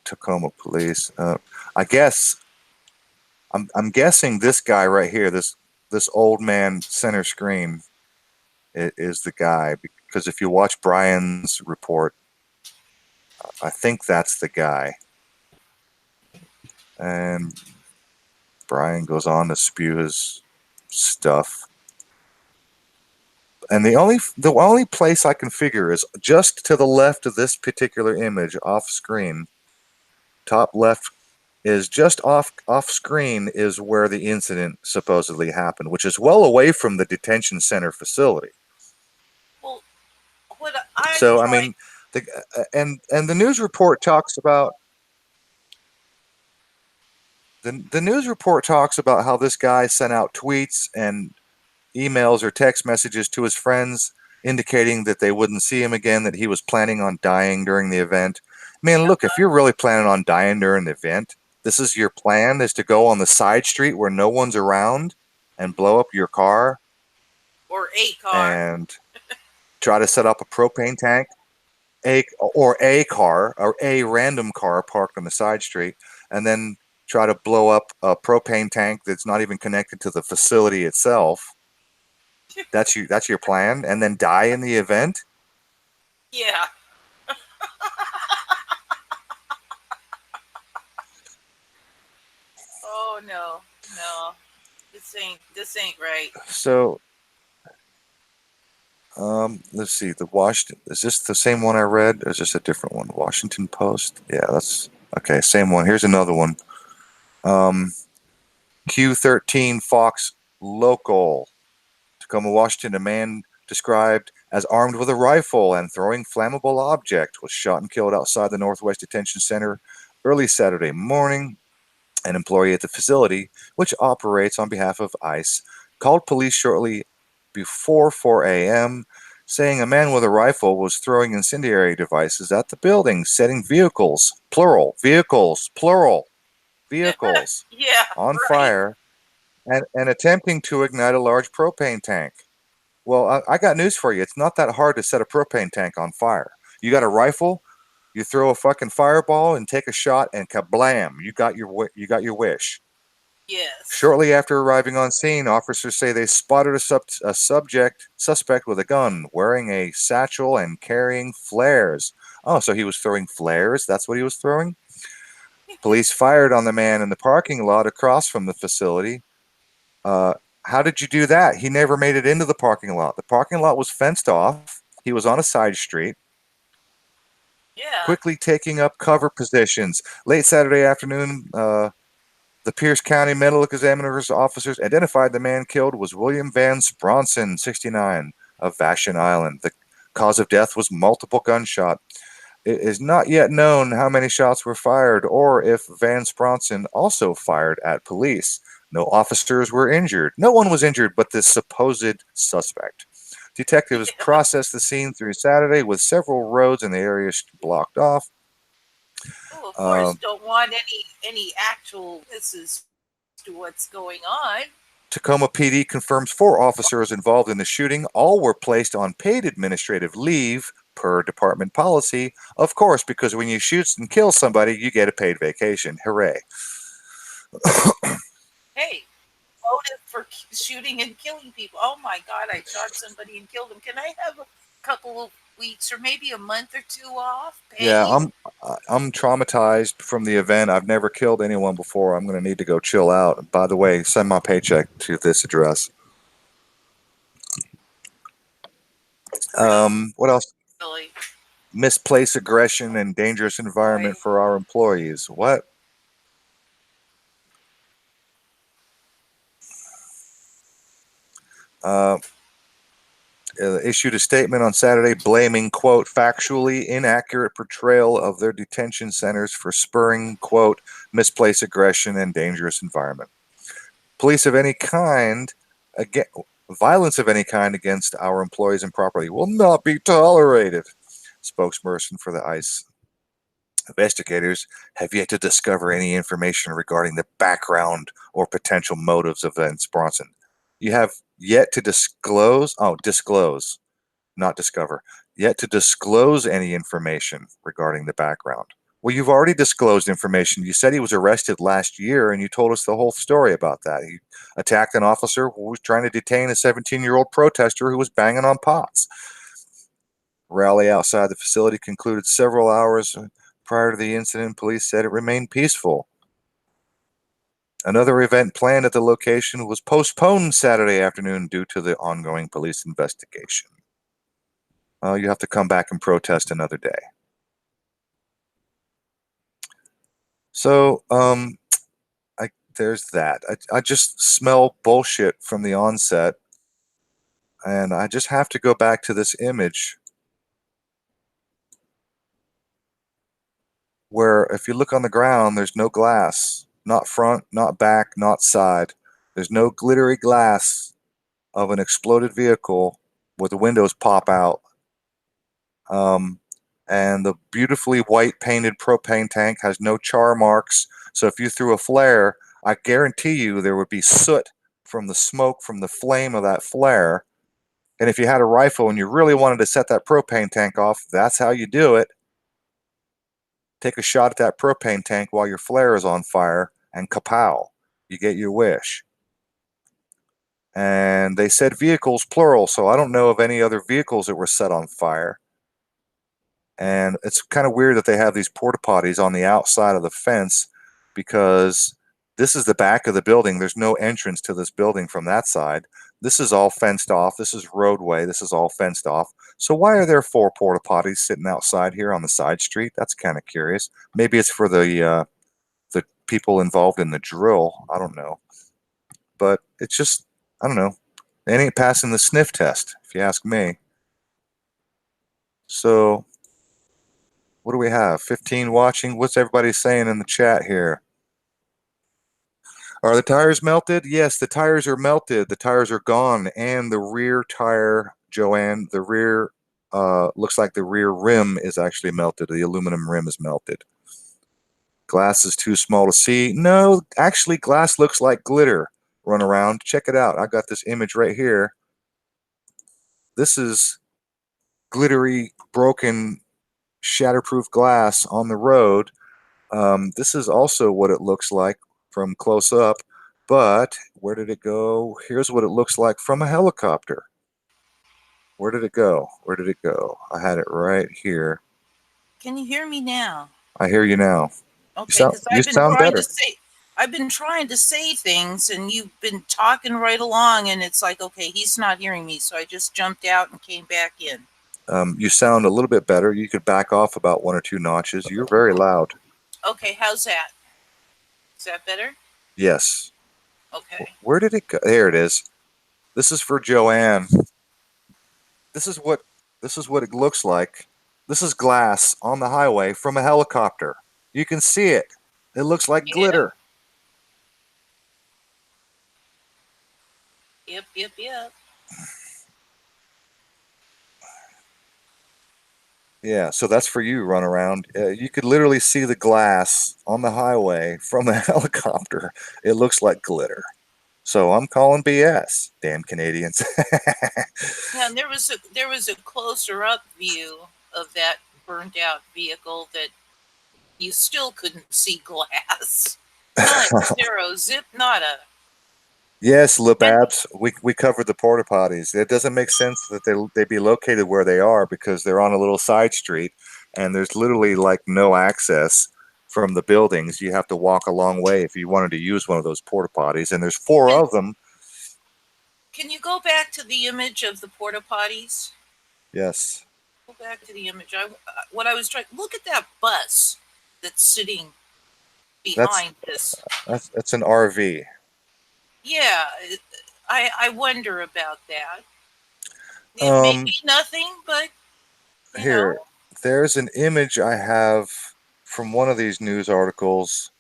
Speaker 1: Tacoma Police. I guess I'm guessing this guy right here, this old man center screen, is the guy, because if you watch Brian's report, I think that's the guy. And Brian goes on to spew his stuff. And the only place I can figure is just to the left of this particular image off screen. Top left is just off screen is where the incident supposedly happened, which is well away from the detention center facility.
Speaker 2: Well, what
Speaker 1: I mean, and the news report talks about the news report talks about how this guy sent out tweets and emails or text messages to his friends indicating that they wouldn't see him again, that he was planning on dying during the event. Man, look, if you're really planning on dying during the event, this is your plan, is to go on the side street where no one's around and blow up your car.
Speaker 2: Or a car.
Speaker 1: And try to set up a propane tank, or a random car parked on the side street, and then try to blow up a propane tank that's not even connected to the facility itself. That's your plan, and then die in the event?
Speaker 2: Yeah. Oh no. This ain't right.
Speaker 1: So let's see, the Washington, is this the same one I read, or is this a different one? Washington Post? Yeah, that's okay, same one. Here's another one. Q13 Fox Local. Tacoma, Washington, a man described as armed with a rifle and throwing flammable object was shot and killed outside the Northwest Detention Center early Saturday morning. An employee at the facility, which operates on behalf of ICE, called police shortly before 4 a.m., saying a man with a rifle was throwing incendiary devices at the building, setting vehicles, plural, yeah, on fire, and attempting to ignite a large propane tank. Well, I got news for you. It's not that hard to set a propane tank on fire. You got a rifle, you throw a fucking fireball and take a shot, and kablam! You got your wish.
Speaker 2: Yes.
Speaker 1: Shortly after arriving on scene, officers say they spotted a suspect with a gun, wearing a satchel and carrying flares. Oh, so he was throwing flares? That's what he was throwing? Police fired on the man in the parking lot across from the facility. How did you do that? He never made it into the parking lot. The parking lot was fenced off. He was on a side street.
Speaker 2: Yeah.
Speaker 1: Quickly taking up cover positions. Late Saturday afternoon, the Pierce County Medical Examiner's officers identified the man killed was William Van Spronson, 69, of Vashon Island. The cause of death was multiple gunshot. It is not yet known how many shots were fired or if Van Spronson also fired at police. No officers were injured. No one was injured but this supposed suspect. Detectives processed the scene through Saturday with several roads in the area blocked off.
Speaker 2: Oh, of course, don't want any actual witnesses to what's going on.
Speaker 1: Tacoma PD confirms 4 officers involved in the shooting. All were placed on paid administrative leave per department policy. Of course, because when you shoot and kill somebody, you get a paid vacation. Hooray.
Speaker 2: Hey, voted for shooting and killing people. Oh my God, I shot somebody and killed them. Can I have a couple of weeks or maybe a month or two off pay.
Speaker 1: Yeah, I'm traumatized from the event. I've never killed anyone before. I'm going to need to go chill out. By the way, send my paycheck to this address. What else?
Speaker 2: Really.
Speaker 1: Misplaced aggression and dangerous environment
Speaker 2: Right.
Speaker 1: for our employees. What? Uh, Issued a statement on Saturday blaming, quote, factually inaccurate portrayal of their detention centers for spurring, quote, misplaced aggression and dangerous environment. Police of any kind, again, violence of any kind against our employees and property will not be tolerated. Spokesperson for the ICE. Investigators have yet to discover any information regarding the background or potential motives of Vince Bronson. You have yet to disclose, not discover, yet to disclose any information regarding the background. Well, you've already disclosed information. You said he was arrested last year, and you told us the whole story about that. He attacked an officer who was trying to detain a 17-year-old protester who was banging on pots. Rally outside the facility concluded several hours prior to the incident. Police said it remained peaceful. Another event planned at the location was postponed Saturday afternoon due to the ongoing police investigation. You have to come back and protest another day. So, there's that. I just smell bullshit from the onset, and I just have to go back to this image where if you look on the ground, there's no glass, not front, not back, not side. There's no glittery glass of an exploded vehicle where the windows pop out. And the beautifully white painted propane tank has no char marks. So if you threw a flare, I guarantee you there would be soot from the smoke from the flame of that flare. And if you had a rifle and you really wanted to set that propane tank off, that's how you do it. Take a shot at that propane tank while your flare is on fire, and kapow, you get your wish. And they said vehicles plural, so I don't know of any other vehicles that were set on fire. And it's kind of weird that they have these porta potties on the outside of the fence, because this is the back of the building. There's no entrance to this building from that side. This is all fenced off. This is roadway. This is all fenced off. So why are there 4 porta potties sitting outside here on the side street? That's kind of curious. Maybe it's for the people involved in the drill. I don't know. But it's just, I don't know. It ain't passing the sniff test, if you ask me. So what do we have? 15 watching. What's everybody saying in the chat here? Are the tires melted? Yes, the tires are melted. The tires are gone. And the rear tire, Joanne, the rear, looks like the rear rim is actually melted. The aluminum rim is melted. Glass is too small to see. No, actually, glass looks like glitter. Run around. Check it out. I got this image right here. This is glittery, broken, shatterproof glass on the road. This is also what it looks like from close up, but where did it go? Here's what it looks like from a helicopter. Where did it go? Where did it go? I had it right here.
Speaker 2: Can you hear me now?
Speaker 1: I hear you now.
Speaker 2: Okay, because
Speaker 1: You sound better.
Speaker 2: I've been trying to say things, and you've been talking right along, and it's like, okay, he's not hearing me, so I just jumped out and came back in.
Speaker 1: You sound a little bit better. You could back off about 1 or 2 notches. You're very loud.
Speaker 2: Okay, how's that? Is that better?
Speaker 1: Yes.
Speaker 2: Okay.
Speaker 1: Where did it go? There it is. This is for Joanne. This is what it looks like. This is glass on the highway from a helicopter. You can see it. It looks like glitter.
Speaker 2: Yep.
Speaker 1: Yeah, so that's for you, run around. You could literally see the glass on the highway from a helicopter. It looks like glitter. So I'm calling BS. Damn Canadians.
Speaker 2: Yeah, and there was a closer up view of that burned out vehicle that you still couldn't see glass. None, zero, zip, nada.
Speaker 1: Yes,
Speaker 2: And
Speaker 1: Lababs, we covered the porta potties. It doesn't make sense that they be located where they are because they're on a little side street and there's literally like no access from the buildings. You have to walk a long way if you wanted to use one of those porta potties, and there's four
Speaker 2: and
Speaker 1: of them.
Speaker 2: can you go back to the image of the porta potties?
Speaker 1: Yes,
Speaker 2: Go back to the image. What I was trying. Look at that bus that's sitting
Speaker 1: that's
Speaker 2: behind this.
Speaker 1: that's an RV.
Speaker 2: Yeah, I wonder about that. It may
Speaker 1: Um,
Speaker 2: be nothing, but you know.
Speaker 1: Here, there's an image I have from one of these news articles.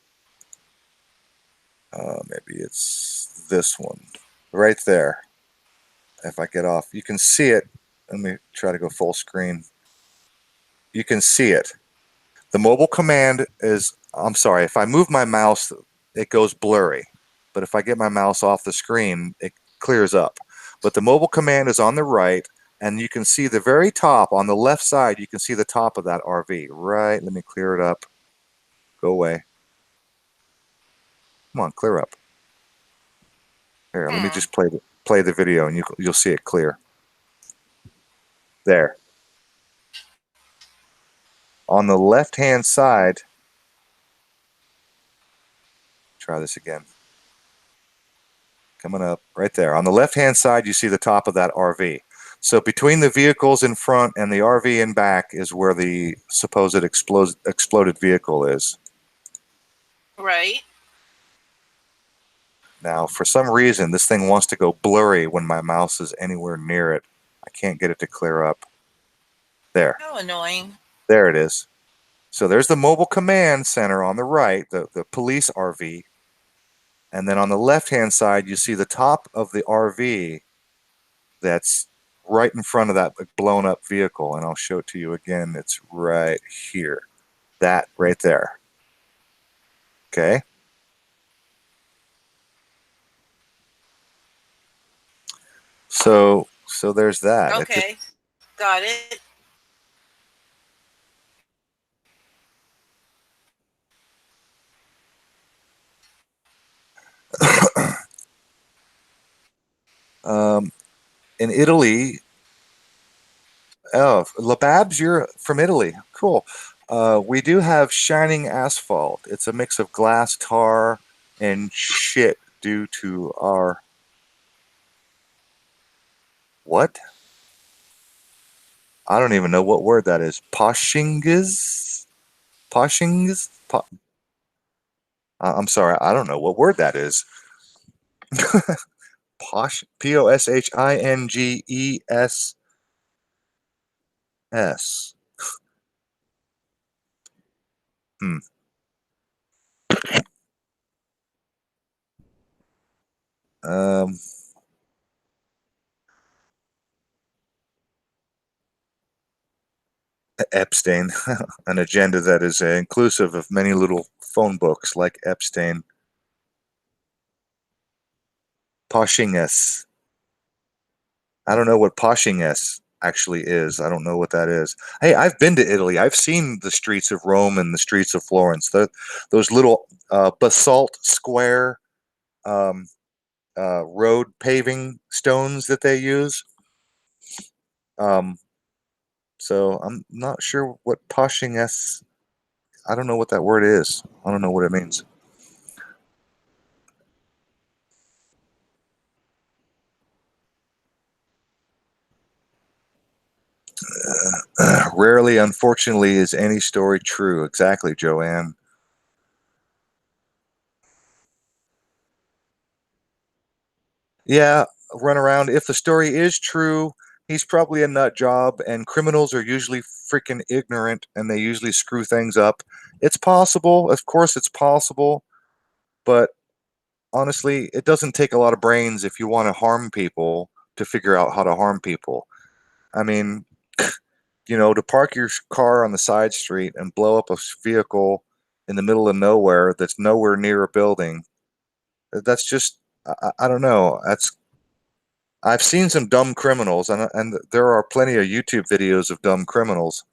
Speaker 1: Maybe it's this one right there. If I get off, you can see it. Let me try to go full screen. You can see it. The mobile command is, I'm sorry, if I move my mouse, it goes blurry. But if I get my mouse off the screen, it clears up. But the mobile command is on the right, and you can see the very top on the left side, you can see the top of that RV. Right, let me clear it up. Go away. Come on, clear up. Here, let me
Speaker 2: Hmm.
Speaker 1: just play the video and you'll see it clear. There. On the left-hand side, try this again. Coming up right there. On the left-hand side, you see the top of that RV. So between the vehicles in front and the RV in back is where the supposed exploded vehicle is.
Speaker 2: Right.
Speaker 1: Now, for some reason, this thing wants to go blurry when my mouse is anywhere near it. I can't get it to clear up. There.
Speaker 2: How annoying.
Speaker 1: There it is. So there's the mobile command center on the right, the police RV. And then on the left-hand side, you see the top of the RV that's right in front of that blown up vehicle. And I'll show it to you again. It's right here. That right there. Okay. So there's that. It just
Speaker 2: Okay, got it.
Speaker 1: in Italy. Oh, Lababs, you're from Italy. Cool. We do have shining asphalt. It's a mix of glass, tar, and shit due to our what? I don't even know what word that is. Poshingas? Poshingas? I'm sorry, I don't know what word that is. Posh, Poshingess. Hmm. Um, Epstein, an agenda that is inclusive of many little phone books like Epstein. Poshingus. I don't know what Poshingus actually is. I don't know what that is. Hey, I've been to Italy. I've seen the streets of Rome and the streets of Florence. Those little basalt square um, road paving stones that they use. Um, so I'm not sure what Poshingus. I don't know what that word is. I don't know what it means. Rarely, unfortunately, is any story true. Exactly, Joanne. Yeah, run around. If the story is true, he's probably a nut job, and criminals are usually freaking ignorant and they usually screw things up. It's possible. Of course, it's possible. But honestly, it doesn't take a lot of brains if you want to harm people to figure out how to harm people. I mean, to park your car on the side street and blow up a vehicle in the middle of nowhere that's nowhere near a building, that's just, I don't know. I've seen some dumb criminals, and there are plenty of YouTube videos of dumb criminals.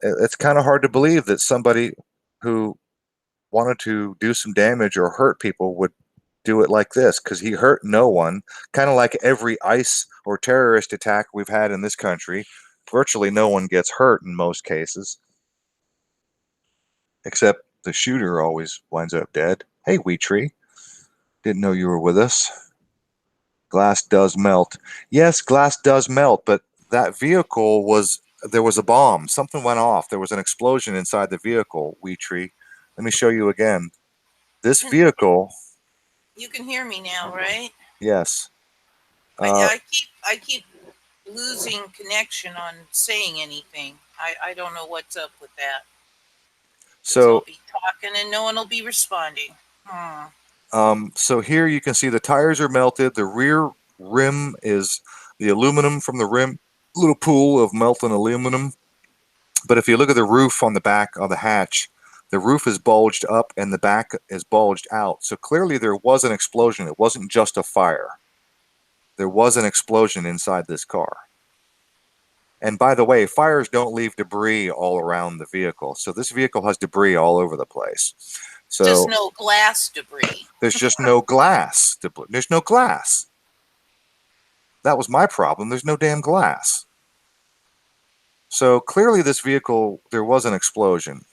Speaker 1: It's kind of hard to believe that somebody who wanted to do some damage or hurt people would do it like this because he hurt no one. Kind of like every ICE or terrorist attack we've had in this country, virtually no one gets hurt in most cases, except the shooter always winds up dead. Hey, Wheatree, didn't know you were with us. Glass does melt. Yes, glass does melt, but that vehicle was, there was a bomb. Something went off. There was an explosion inside the vehicle, Wheatree. Let me show you again. This vehicle.
Speaker 2: You can hear me now, right?
Speaker 1: Yes.
Speaker 2: I keep losing connection on saying anything. I don't know what's up with that. So I'll be talking and no one will be responding.
Speaker 1: So here you can see the tires are melted. The rear rim is the aluminum from the rim, little pool of melting aluminum. But if you look at the roof on the back of the hatch, the roof is bulged up and the back is bulged out. So clearly there was an explosion. It wasn't just a fire. There was an explosion inside this car. And by the way, fires don't leave debris all around the vehicle. So this vehicle has debris all over the place. So
Speaker 2: just no glass debris.
Speaker 1: There's just no glass. There's no glass. That was my problem. There's no damn glass. So clearly this vehicle, there was an explosion.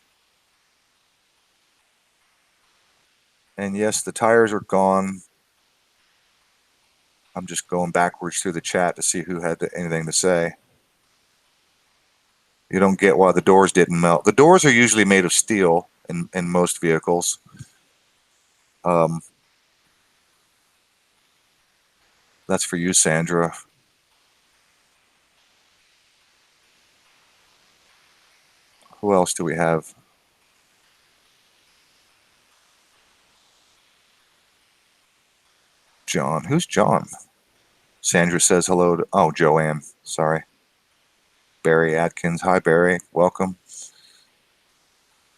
Speaker 1: And yes, the tires are gone. I'm just going backwards through the chat to see who had anything to say. You don't get why the doors didn't melt. The doors are usually made of steel in most vehicles. That's for you, Sandra. Who else do we have? John. Who's John? Sandra says hello to, oh, Joanne. Sorry. Barry Atkins. Hi, Barry. Welcome.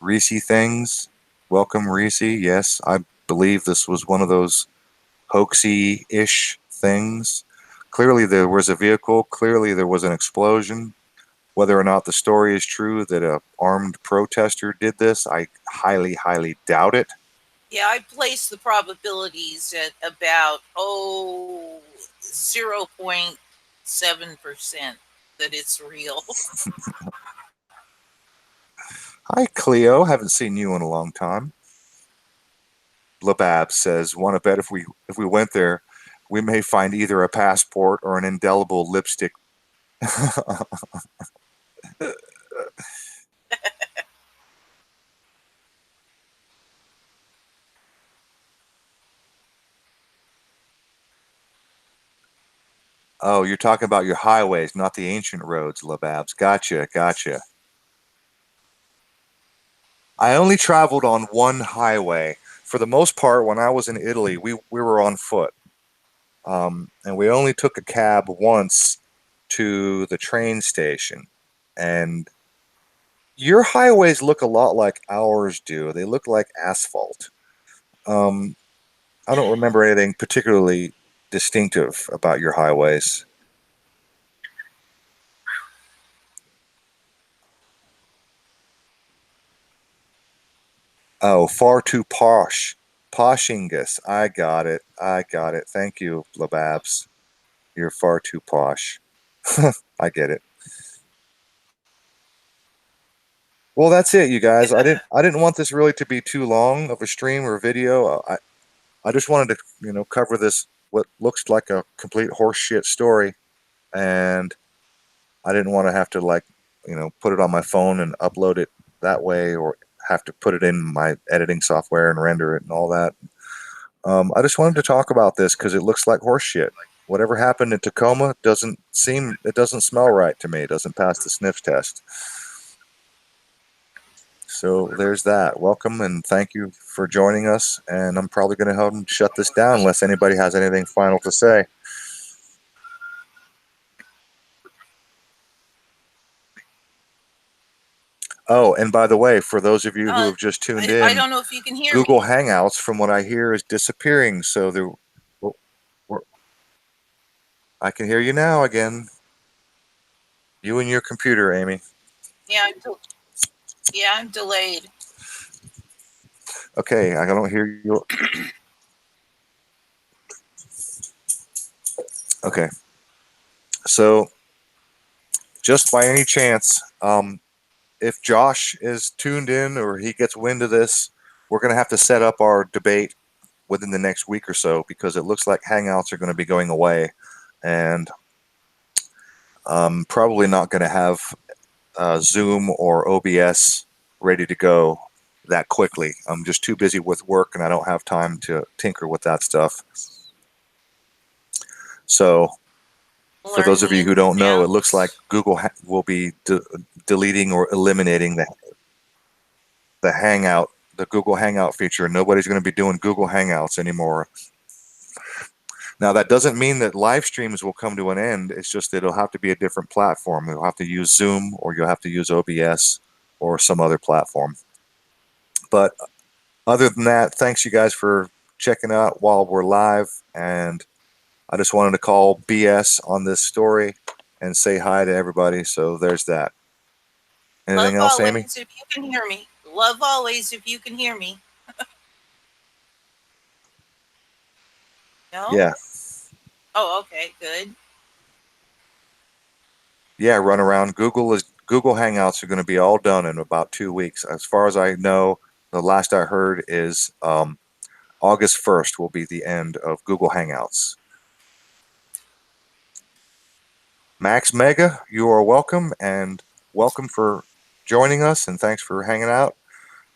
Speaker 1: Reese Things. Welcome, Reese. Yes, I believe this was one of those hoaxy-ish things. Clearly there was a vehicle. Clearly there was an explosion. Whether or not the story is true that an armed protester did this, I highly, highly doubt it.
Speaker 2: Yeah, I place the probabilities at about 0.7% that it's real.
Speaker 1: Hi, Cleo. Haven't seen you in a long time. Labab says, "Want to bet if we went there, we may find either a passport or an indelible lipstick." Oh, you're talking about your highways, not the ancient roads, Lababs. Gotcha, gotcha. I only traveled on one highway. For the most part, when I was in Italy, we were on foot. And we only took a cab once to the train station. And your highways look a lot like ours do. They look like asphalt. I don't remember anything particularly distinctive about your highways. Oh, far too posh. Poshingus. I got it. I got it. Thank you, Lababs. You're far too posh. I get it. Well, that's it, you guys. I didn't want this really to be too long of a stream or video. I just wanted to, cover this what looks like a complete horseshit story, and I didn't want to have to put it on my phone and upload it that way, or have to put it in my editing software and render it and all that. I just wanted to talk about this because it looks like horseshit. Whatever happened in Tacoma doesn't smell right to me. It doesn't pass the sniff test. So there's that. Welcome and thank you for joining us. And I'm probably going to help them shut this down unless anybody has anything final to say. Oh, and by the way, for those of you who have just tuned in,
Speaker 2: I don't know if you can hear
Speaker 1: Google
Speaker 2: me.
Speaker 1: Hangouts, from what I hear, is disappearing. So I can hear you now again. You and your computer, Amy.
Speaker 2: Yeah, I'm delayed.
Speaker 1: Okay, I don't hear you. Okay. So just by any chance, if Josh is tuned in or he gets wind of this, we're going to have to set up our debate within the next week or so, because it looks like Hangouts are going to be going away, and I'm probably not going to have Zoom or OBS ready to go that quickly. I'm just too busy with work and I don't have time to tinker with that stuff. So for those of you who don't know, it looks like Google will be deleting or eliminating the Hangout, the Google Hangout feature. Nobody's going to be doing Google Hangouts anymore. Now, that doesn't mean that live streams will come to an end. It's just that it'll have to be a different platform. You'll have to use Zoom, or you'll have to use OBS or some other platform. But other than that, thanks you guys for checking out while we're live. And I just wanted to call BS on this story and say hi to everybody. So there's that. Anything else, Amy?
Speaker 2: If you can hear me. Love always if you can hear me. No?
Speaker 1: Yeah.
Speaker 2: Oh, okay, good.
Speaker 1: Yeah, run around. Google Hangouts are going to be all done in about 2 weeks. As far as I know, the last I heard is August 1st will be the end of Google Hangouts. Max Mega, you are welcome, and welcome for joining us, and thanks for hanging out.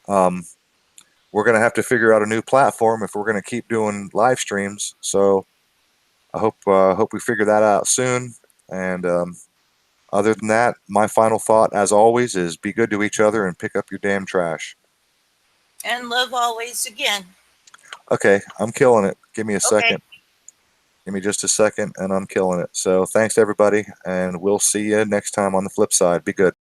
Speaker 1: We're going to have to figure out a new platform if we're going to keep doing live streams. So I hope we figure that out soon. And other than that, my final thought, as always, is be good to each other and pick up your damn trash.
Speaker 2: And love always again.
Speaker 1: Okay, I'm killing it. Give me a second. Give me just a second, and I'm killing it. So thanks, everybody, and we'll see you next time on the flip side. Be good.